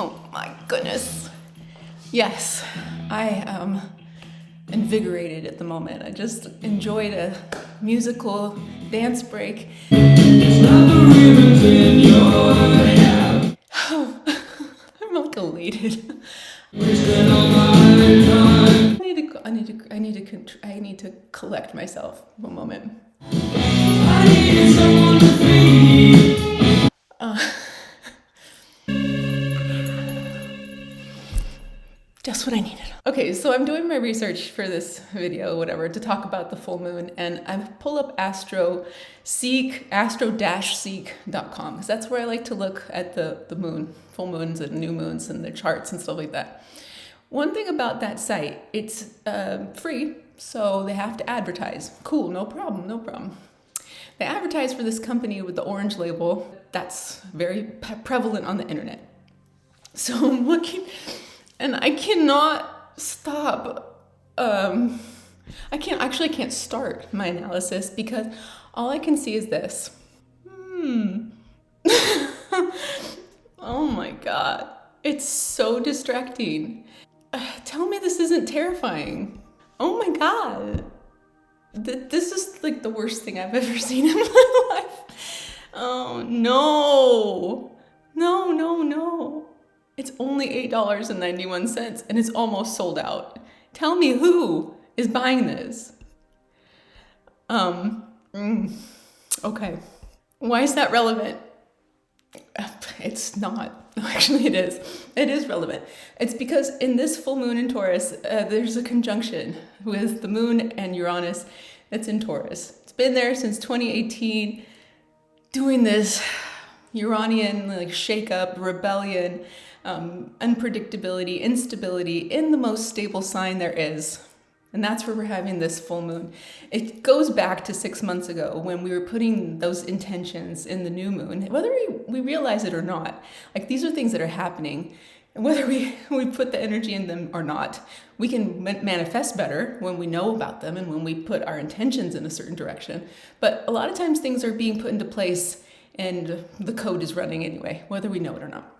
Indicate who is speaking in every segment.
Speaker 1: Oh my goodness. Yes, I am invigorated at the moment. I just enjoyed a musical dance break. I'm like elated. I need to collect myself. One moment. Just what I needed. Okay, so I'm doing my research for this video, whatever, to talk about the full moon, and I pull up astro-seek.com, because that's where I like to look at the moon, full moons and new moons and their charts and stuff like that. One thing about that site, it's free, so they have to advertise. Cool, no problem, no problem. They advertise for this company with the orange label that's very prevalent on the internet. So I'm looking, and I cannot stop. I can't start my analysis because all I can see is this. Oh my God, it's so distracting. Tell me this isn't terrifying. Oh my God. This is like the worst thing I've ever seen in my life. Oh no. No. It's only $8.91 and it's almost sold out. Tell me who is buying this? Okay. Why is that relevant? It's not. Actually, it is. It is relevant. It's because in this full moon in Taurus, there's a conjunction with the moon and Uranus that's in Taurus. It's been there since 2018, doing this Uranian like shake-up, rebellion, unpredictability, instability in the most stable sign there is. And that's where we're having this full moon. It goes back to 6 months ago when we were putting those intentions in the new moon, whether we realize it or not. Like, these are things that are happening. And whether we put the energy in them or not, we can manifest better when we know about them and when we put our intentions in a certain direction. But a lot of times things are being put into place and the code is running anyway, whether we know it or not.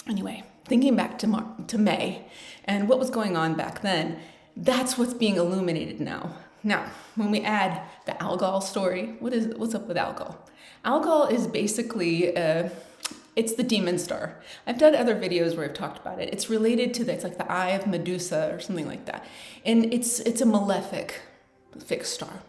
Speaker 1: Anyway, thinking back to May and what was going on back then, that's what's being illuminated now. Now, when we add the Algol story, what's up with Algol? Algol is basically, it's the demon star. I've done other videos where I've talked about it. It's related to it's like the eye of Medusa or something like that. And it's a malefic fixed star.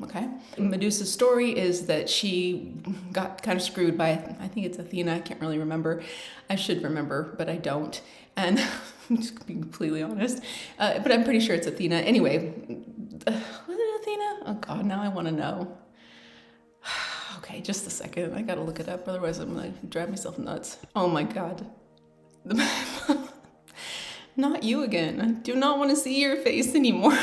Speaker 1: Okay. Medusa's story is that she got kind of screwed by, I think it's Athena, I can't really remember. I should remember, but I don't. And I'm just being completely honest. But I'm pretty sure it's Athena. Anyway, was it Athena? Oh God, now I want to know. Okay, just a second. I gotta look it up, otherwise I'm gonna drive myself nuts. Oh my God. Not you again. I do not want to see your face anymore.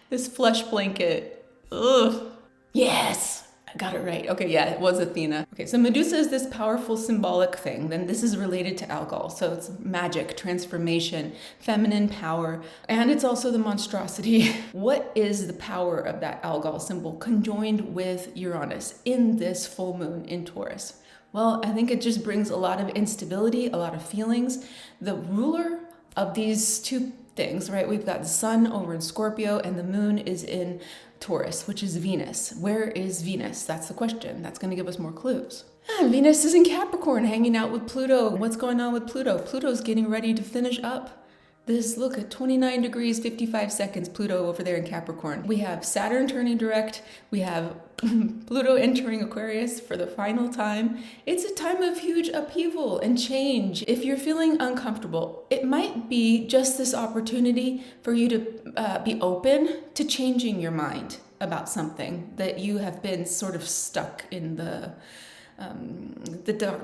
Speaker 1: This flesh blanket. Ugh. Yes, I got it right. Okay, yeah, it was Athena. Okay, so Medusa is this powerful symbolic thing. Then this is related to Algol. So it's magic, transformation, feminine power, and it's also the monstrosity. What is the power of that Algol symbol conjoined with Uranus in this full moon in Taurus? Well, I think it just brings a lot of instability, a lot of feelings. The ruler of these two things, right? We've got the sun over in Scorpio and the moon is in Taurus, which is Venus. Where is Venus? That's the question. That's going to give us more clues. Venus is in Capricorn hanging out with Pluto. What's going on with Pluto? Pluto's getting ready to finish up this, look at 29 degrees, 55 seconds, Pluto over there in Capricorn. We have Saturn turning direct. We have Pluto entering Aquarius for the final time. It's a time of huge upheaval and change. If you're feeling uncomfortable, it might be just this opportunity for you to be open to changing your mind about something that you have been sort of stuck in the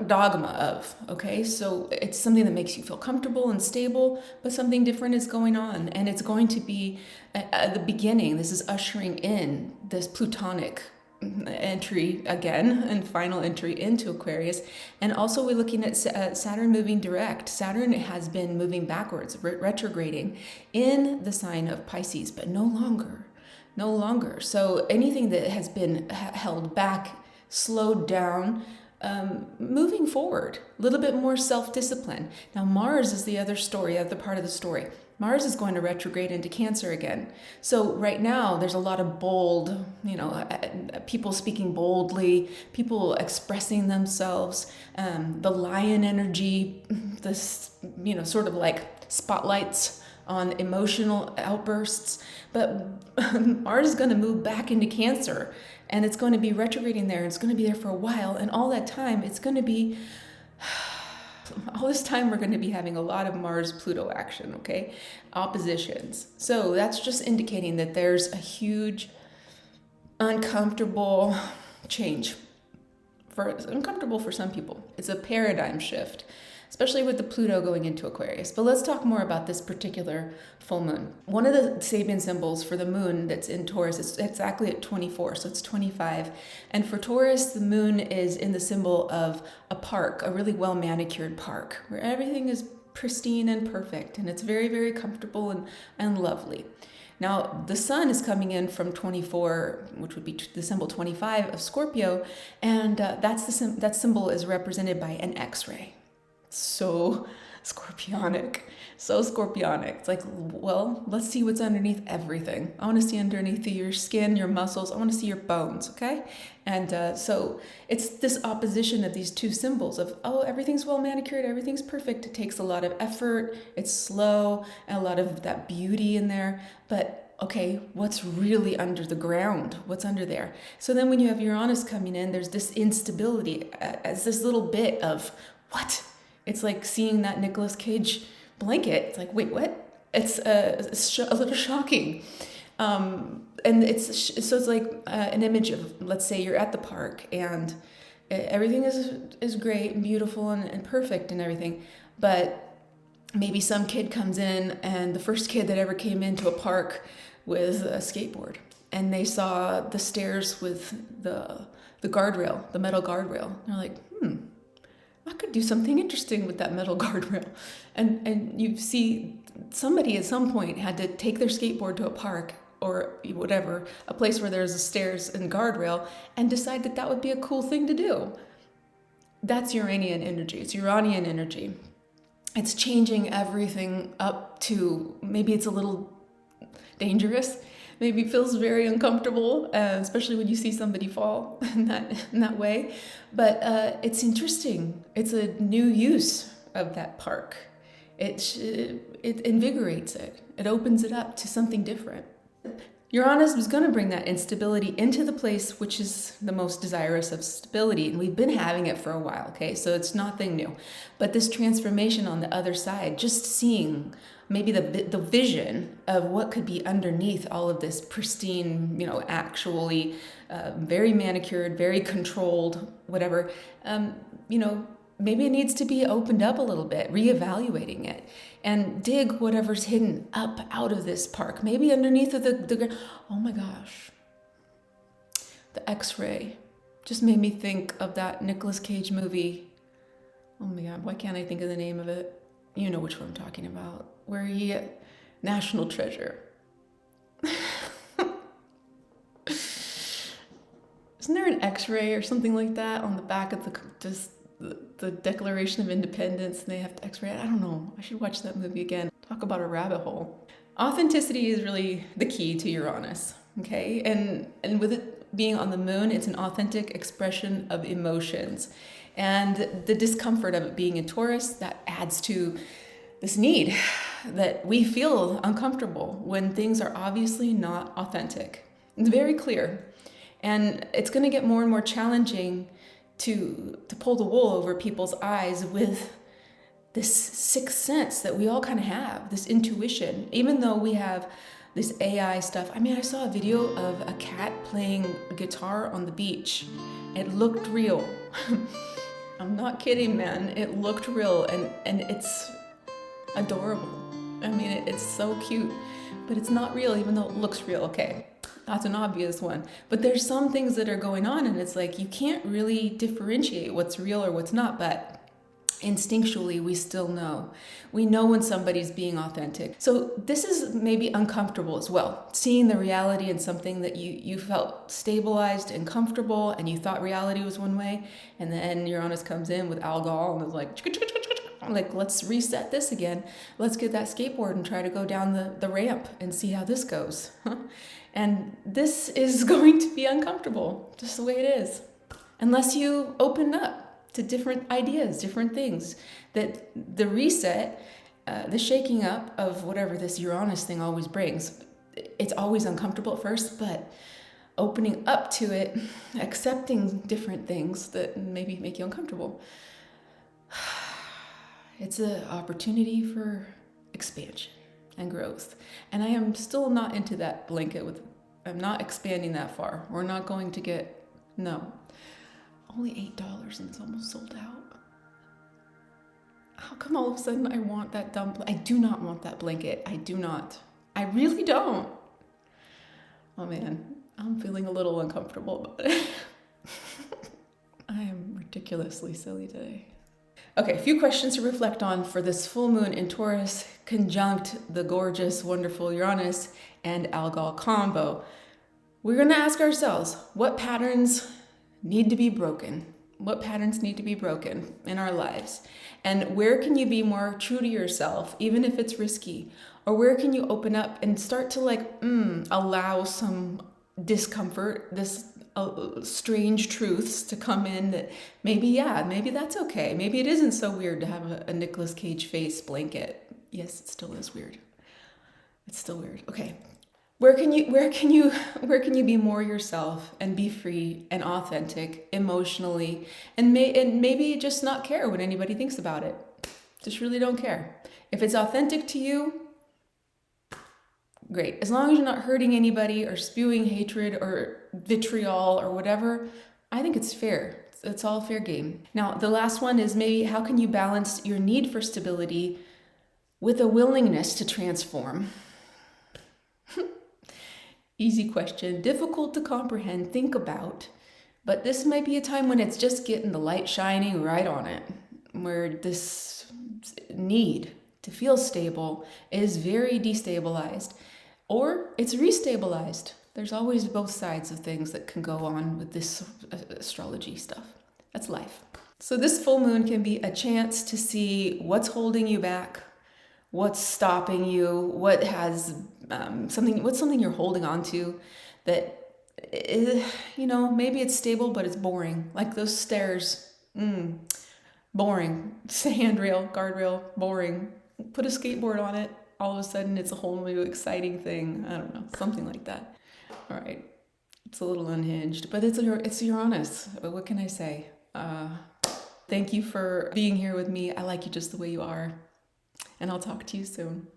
Speaker 1: dogma of, okay? So it's something that makes you feel comfortable and stable, but something different is going on. And it's going to be at the beginning. This is ushering in this Plutonic entry again and final entry into Aquarius. And also we're looking at Saturn moving direct. Saturn has been moving backwards, retrograding in the sign of Pisces, but no longer. So anything that has been held back, slowed down, moving forward, a little bit more self-discipline. Now Mars is the other story, other part of the story. Mars is going to retrograde into Cancer again. So right now there's a lot of bold, people speaking boldly, people expressing themselves, the lion energy, this, sort of like spotlights on emotional outbursts. But Mars is going to move back into Cancer, and it's going to be retrograding there. It's going to be there for a while, and all that time it's going to be all this time we're going to be having a lot of Mars-Pluto action, okay? Oppositions. So that's just indicating that there's a huge uncomfortable change. Uncomfortable for some people. It's a paradigm shift, especially with the Pluto going into Aquarius. But let's talk more about this particular full moon. One of the Sabian symbols for the moon that's in Taurus is exactly at 24, so it's 25. And for Taurus, the moon is in the symbol of a park, a really well-manicured park, where everything is pristine and perfect, and it's very, very comfortable and lovely. Now, the sun is coming in from 24, which would be the symbol 25 of Scorpio, and that symbol is represented by an X-ray. So scorpionic. It's like, well, let's see what's underneath everything. I want to see underneath your skin, your muscles. I want to see your bones, okay? And so it's this opposition of these two symbols of, oh, everything's well manicured, everything's perfect. It takes a lot of effort, it's slow, and a lot of that beauty in there. But okay, what's really under the ground? What's under there? So then when you have Uranus coming in, there's this instability as this little bit of, what? It's like seeing that Nicolas Cage blanket. It's like, wait, what? It's a little shocking. And it's like an image of, let's say you're at the park and everything is great and beautiful and perfect and everything, but maybe some kid comes in, and the first kid that ever came into a park with a skateboard, and they saw the stairs with the guardrail, the metal guardrail. And they're like, I could do something interesting with that metal guardrail. And you see somebody at some point had to take their skateboard to a park or whatever, a place where there's a stairs and guardrail, and decide that that would be a cool thing to do. That's Uranian energy. It's Uranian energy. It's changing everything up to, maybe it's a little dangerous. Maybe it feels very uncomfortable, especially when you see somebody fall in that way. But it's interesting. It's a new use of that park. It invigorates it. It opens it up to something different. Uranus was going to bring that instability into the place which is the most desirous of stability, and we've been having it for a while, okay? So it's nothing new. But this transformation on the other side, just seeing maybe the vision of what could be underneath all of this pristine, actually very manicured, very controlled, whatever, maybe it needs to be opened up a little bit, reevaluating it, and dig whatever's hidden up out of this park. Maybe underneath the oh my gosh, the X-ray just made me think of that Nicolas Cage movie. Oh my God, why can't I think of the name of it? You know which one I'm talking about, where he, National Treasure. Isn't there an X-ray or something like that on the back of the Declaration of Independence, and they have to X-ray it? I don't know. I should watch that movie again. Talk about a rabbit hole. Authenticity is really the key to Uranus, okay? And with it being on the moon, it's an authentic expression of emotions. And the discomfort of it being in Taurus, that adds to this need that we feel uncomfortable when things are obviously not authentic. It's very clear. And it's going to get more and more challenging to pull the wool over people's eyes with this sixth sense that we all kind of have, this intuition, even though we have this AI stuff. I mean, I saw a video of a cat playing a guitar on the beach. It looked real. I'm not kidding, man. It looked real, and it's adorable. I mean, it's so cute, but it's not real, even though it looks real. Okay, that's an obvious one. But there's some things that are going on, and it's like you can't really differentiate what's real or what's not, but Instinctually, we still know. We know when somebody's being authentic. So this is maybe uncomfortable as well. Seeing the reality in something that you felt stabilized and comfortable, and you thought reality was one way, and then Uranus comes in with Algol and is like, let's reset this again. Let's get that skateboard and try to go down the ramp and see how this goes. And this is going to be uncomfortable, just the way it is. Unless you open up to different ideas, different things. That the reset, the shaking up of whatever this Uranus thing always brings, it's always uncomfortable at first, but opening up to it, accepting different things that maybe make you uncomfortable, it's an opportunity for expansion and growth. And I am still not into that blanket I'm not expanding that far. We're not going to get, no. Only $8 and it's almost sold out. How come all of a sudden I want that dumb I do not want that blanket. I do not. I really don't. Oh man, I'm feeling a little uncomfortable about it. I am ridiculously silly today. Okay, a few questions to reflect on for this full moon in Taurus conjunct the gorgeous, wonderful Uranus and Algol combo. We're going to ask ourselves, what patterns need to be broken? What patterns need to be broken in our lives? And where can you be more true to yourself, even if it's risky? Or where can you open up and start to allow some discomfort, this strange truths to come in that maybe that's okay. Maybe it isn't so weird to have a Nicolas Cage face blanket. Yes, it still is weird. It's still weird. Okay. Where can you be more yourself and be free and authentic emotionally and maybe just not care what anybody thinks about it? Just really don't care. If it's authentic to you, great. As long as you're not hurting anybody or spewing hatred or vitriol or whatever, I think it's fair. It's all fair game. Now, the last one is maybe how can you balance your need for stability with a willingness to transform? Easy question, difficult to comprehend, think about, but this might be a time when it's just getting the light shining right on it, where this need to feel stable is very destabilized, or it's restabilized. There's always both sides of things that can go on with this astrology stuff. That's life. So this full moon can be a chance to see what's holding you back, what's stopping you, what has something you're holding on to that is, maybe it's stable but it's boring, like those stairs. Boring. Handrail, guardrail, boring. Put a skateboard on it, all of a sudden it's a whole new exciting thing. I don't know, something like that. All right, it's a little unhinged, but it's Uranus. What can I say? Thank you for being here with me. I like you just the way you are. And I'll talk to you soon.